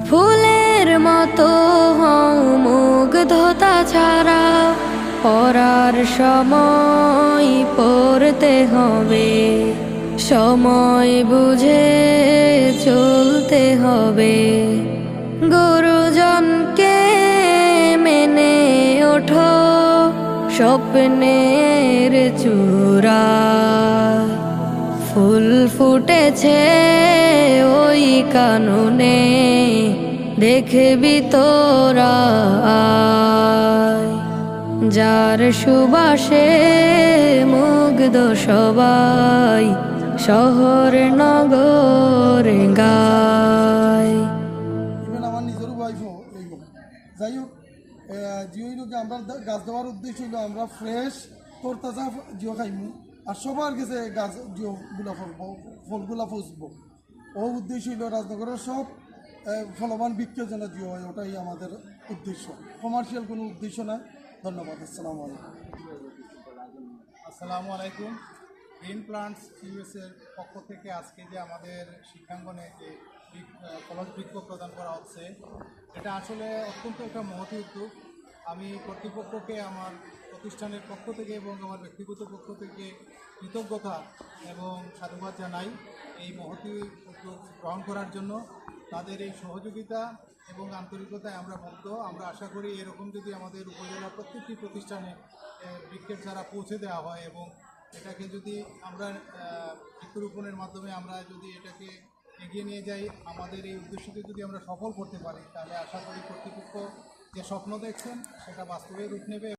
ফুলের মতো হও মুগ্ধতা ছাড়া, পড়ার সময় পড়তে হবে, সময় বুঝে চলতে হবে। গুরুজনকে মেনে ওঠো স্বপ্নের চূড়া, ফুল ফুটেছে ওই কাননে দেখবি তোরা। যার সুবাসে মুগ্ধ সবাই, শহর নগর গায়। আমার নিজেরও ওয়াইফও এই যাই হোক, জিও লোকে আমরা গাছ দেওয়ার উদ্দেশ্য হইল আমরা ফ্রেশ তরতাজা জিও খাইমু, আর সবার কাছে গাছ জিওগুলা ফলগুলা ফুসবো। ও উদ্দেশ্য হইল রাজনগরের সব ফলবান বিক্রির জন্য জিও হয়, ওটাই আমাদের উদ্দেশ্য, কমার্শিয়াল কোনো উদ্দেশ্য না। ধন্যবাদ। আসসালামু আলাইকুম। আসসালামু আলাইকুম। গ্রিন প্লান্টস ইউএসের পক্ষ থেকে আজকে যে আমাদের শিক্ষাঙ্গনে যে ফলজ বৃক্ষ প্রদান করা হচ্ছে, এটা আসলে অত্যন্ত একটা মহৎ উদ্যোগ। আমি কর্তৃপক্ষকে আমার প্রতিষ্ঠানের পক্ষ থেকে এবং আমার ব্যক্তিগত পক্ষ থেকে কৃতজ্ঞতা এবং সাধুবাদ জানাই এই মহতী উদ্যোগ গ্রহণ করার জন্য। তাদের এই সহযোগিতা এবং আন্তরিকতায় আমরা মুগ্ধ। আমরা আশা করি এরকম যদি আমাদের উপজেলার প্রত্যেকটি প্রতিষ্ঠানে বৃক্ষের চারা পৌঁছে দেওয়া হয় এবং এটাকে যদি আমরা বৃক্ষরোপণের মাধ্যমে আমরা যদি এটাকে এগিয়ে নিয়ে যাই, আমাদের এই উদ্দেশ্যকে যদি আমরা সফল করতে পারি, তাহলে আশা করি কর্তৃপক্ষ যে স্বপ্ন দেখছেন সেটা বাস্তবে রূপ নেবে।